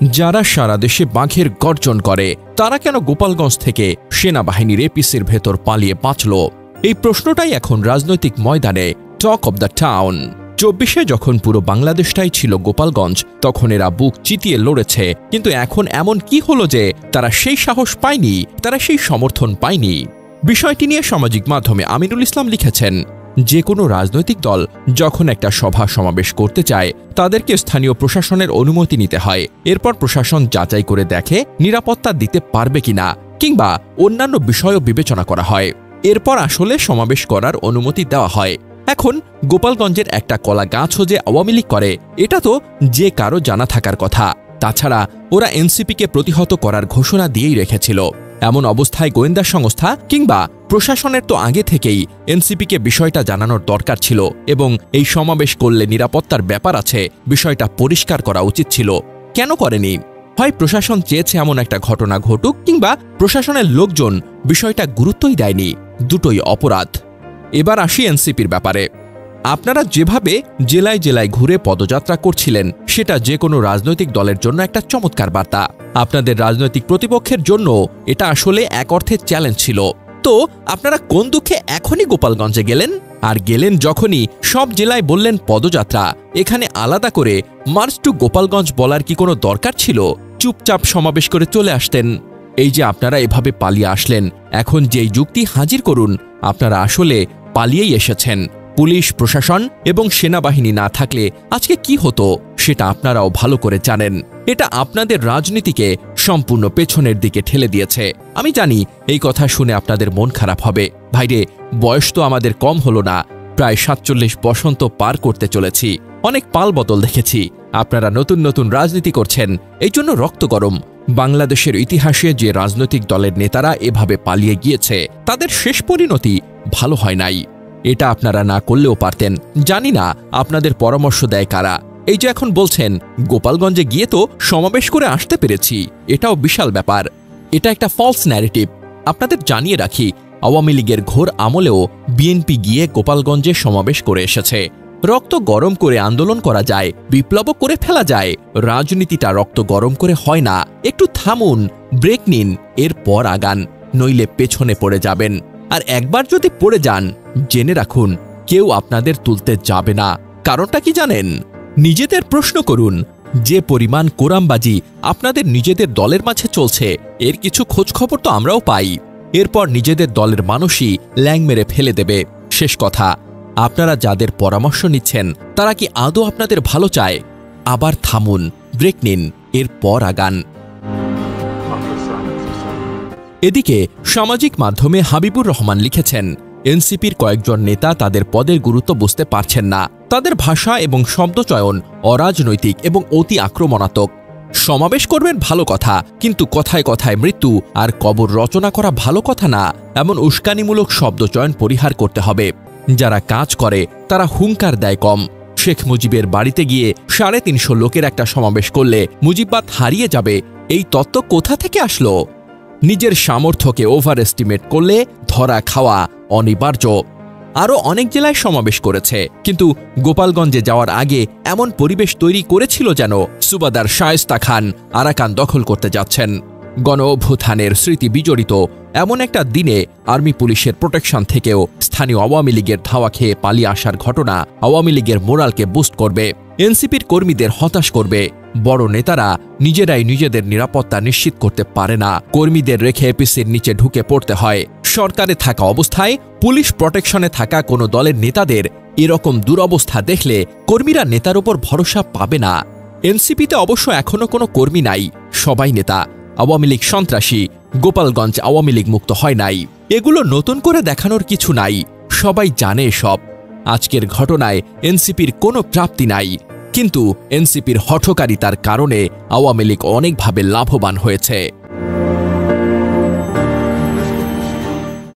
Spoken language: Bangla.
যারা সারা দেশে বাঘের গর্জন করে তারা কেন গোপালগঞ্জ থেকে সেনাবাহিনীর এপিসির ভেতর পালিয়ে বাঁচল? এই প্রশ্নটাই এখন রাজনৈতিক ময়দানে টক অব দ্য টাউন। 24-এ যখন পুরো বাংলাদেশটাই ছিল গোপালগঞ্জ, তখন এরা বুক চিতিয়ে লড়েছে। কিন্তু এখন এমন কি হলো যে তারা সেই সাহস পায়নি, তারা সেই সমর্থন পায়নি? বিষয়টি নিয়ে সামাজিক মাধ্যমে আমিনুল ইসলাম লিখেছেন, যে কোনো রাজনৈতিক দল যখন একটা সভা সমাবেশ করতে চায় তাদেরকে স্থানীয় প্রশাসনের অনুমতি নিতে হয়। এরপর প্রশাসন যাচাই করে দেখে নিরাপত্তা দিতে পারবে কিনা, কিংবা অন্যান্য বিষয়ও বিবেচনা করা হয়। এরপর আসলে সমাবেশ করার অনুমতি দেওয়া হয়। এখন গোপালগঞ্জের একটা কলা গাছও যে আওয়ামী লীগ করে এটা তো যে কারো জানা থাকার কথা। তাছাড়া ওরা এনসিপিকে প্রতিহত করার ঘোষণা দিয়েই রেখেছিল। এমন অবস্থায় গোয়েন্দা সংস্থা কিংবা প্রশাসনের তো আগে থেকেই এনসিপিকে বিষয়টা জানানোর দরকার ছিল, এবং এই সমাবেশ করলে নিরাপত্তার ব্যাপার আছে, বিষয়টা পরিষ্কার করা উচিত ছিল। কেন করেনি? হয় প্রশাসন চেয়েছে এমন একটা ঘটনা ঘটুক, কিংবা প্রশাসনের লোকজন বিষয়টা গুরুত্বই দেয়নি। দুটোই অপরাধ। এবার আসি এনসিপির ব্যাপারে। আপনারা যেভাবে জেলায় জেলায় ঘুরে পদযাত্রা করছিলেন সেটা যে কোনো রাজনৈতিক দলের জন্য একটা চমৎকার বার্তা। আপনাদের রাজনৈতিক প্রতিপক্ষের জন্য এটা আসলে এক অর্থে চ্যালেঞ্জ ছিল। তো আপনারা কোন দুঃখে এখনই গোপালগঞ্জে গেলেন? আর গেলেন যখনই সব জেলায় বললেন পদযাত্রা, এখানে আলাদা করে মার্চ টু গোপালগঞ্জ বলার কি কোনো দরকার ছিল? চুপচাপ সমাবেশ করে চলে আসতেন। এই যে আপনারা এভাবে পালিয়ে আসলেন, এখন যেই যুক্তি হাজির করুন, আপনারা আসলে পালিয়েই এসেছেন। পুলিশ প্রশাসন এবং সেনাবাহিনী না থাকলে আজকে কি হতো সেটা আপনারাও ভালো করে জানেন। এটা আপনাদের রাজনীতিকে সম্পূর্ণ পেছনের দিকে ঠেলে দিয়েছে। আমি জানি এই কথা শুনে আপনাদের মন খারাপ হবে। ভাইরে, বয়স তো আমাদের কম হলো না, প্রায় 47 বসন্ত পার করতে চলেছি। অনেক পাল বদল দেখেছি। আপনারা নতুন নতুন রাজনীতি করছেন, এই জন্য রক্ত গরম। বাংলাদেশের ইতিহাসে যে রাজনৈতিক দলের নেতারা এভাবে পালিয়ে গিয়েছে তাদের শেষ পরিণতি ভালো হয় নাই। এটা আপনারা না করলেও পারতেন। জানি না আপনাদের পরামর্শ দেয় কারা। এই যে এখন বলছেন গোপালগঞ্জে গিয়ে তো সমাবেশ করে আসতে পেরেছি, এটাও বিশাল ব্যাপার। এটা একটা ফলস ন্যারেটিভ। আপনাদের জানিয়ে রাখি, আওয়ামী লীগের ঘোর আমলেও বিএনপি গিয়ে গোপালগঞ্জে সমাবেশ করে এসেছে। রক্ত গরম করে আন্দোলন করা যায়, বিপ্লবও করে ফেলা যায়। রাজনীতিটা রক্ত গরম করে হয় না। একটু থামুন, ব্রেক নিন, এরপর আগান, নইলে পেছনে পড়ে যাবেন। আর একবার যদি পড়ে যান, জেনে রাখুন কেউ আপনাদের তুলতে যাবে না। কারণটা কি জানেন? নিজেদের প্রশ্ন করুন, যে পরিমাণ কোরামবাজি আপনাদের নিজেদের দলের মাঝে চলছে, এর কিছু খোঁজখবর তো আমরাও পাই। এরপর নিজেদের দলের মানুষই ল্যাং মেরে ফেলে দেবে। শেষ কথা, আপনারা যাদের পরামর্শ নিচ্ছেন তারা কি আদৌ আপনাদের ভালো চায়? আবার থামুন, ব্রেক নিন, এরপর আগান। এদিকে সামাজিক মাধ্যমে হাবিবুর রহমান লিখেছেন, এনসিপির কয়েকজন নেতা তাদের পদের গুরুত্ব বুঝতে পারছেন না। তাদের ভাষা এবং শব্দচয়ন অরাজনৈতিক এবং অতি আক্রমণাত্মক। সমাবেশ করবেন ভালো কথা, কিন্তু কথায় কথায় মৃত্যু আর কবর রচনা করা ভালো কথা না। এমন উস্কানিমূলক শব্দচয়ন পরিহার করতে হবে। যারা কাজ করে তারা হুঙ্কার দেয় কম। শেখ মুজিবের বাড়িতে গিয়ে 350 লোকের একটা সমাবেশ করলে মুজিববাদ হারিয়ে যাবে, এই তত্ত্ব কোথা থেকে আসলো? নিজের সামর্থ্যকে ওভার এস্টিমেট করলে ধরা খাওয়া অনিবার্য। আরও অনেক জেলায় সমাবেশ করেছে, কিন্তু গোপালগঞ্জে যাওয়ার আগে এমন পরিবেশ তৈরি করেছিল যেন সুবাদার শায়েস্তা খান আরাকান দখল করতে যাচ্ছেন। গণ অভ্যুত্থানের স্মৃতি বিজড়িত এমন একটা দিনে আর্মি পুলিশের প্রোটেকশন থেকেও স্থানীয় আওয়ামী লীগের ধাওয়া খেয়ে পালিয়ে আসার ঘটনা আওয়ামী লীগের মোরালকে বুস্ট করবে, এনসিপির কর্মীদের হতাশ করবে। বড় নেতারা নিজেরাই নিজেদের নিরাপত্তা নিশ্চিত করতে পারে না, কর্মীদের রেখে এপিসির নিচে ঢুকে পড়তে হয়। সরকারে থাকা অবস্থায় পুলিশ প্রোটেকশনে থাকা কোনো দলের নেতাদের এরকম দুরবস্থা দেখলে কর্মীরা নেতার উপর ভরসা পাবে না। এনসিপিতে অবশ্য এখনো কোনো কর্মী নাই, সবাই নেতা। আওয়ামী লীগ সন্ত্রাসী, গোপালগঞ্জ আওয়ামী লীগ মুক্ত হয় নাই, এগুলো নতুন করে দেখানোর কিছু নাই, সবাই জানে সব। আজকের ঘটনায় এনসিপির কোনো প্রাপ্তি নাই, কিন্তু এনসিপির হঠকারিতার কারণে আওয়ামী লীগ অনেকভাবে লাভবান হয়েছে।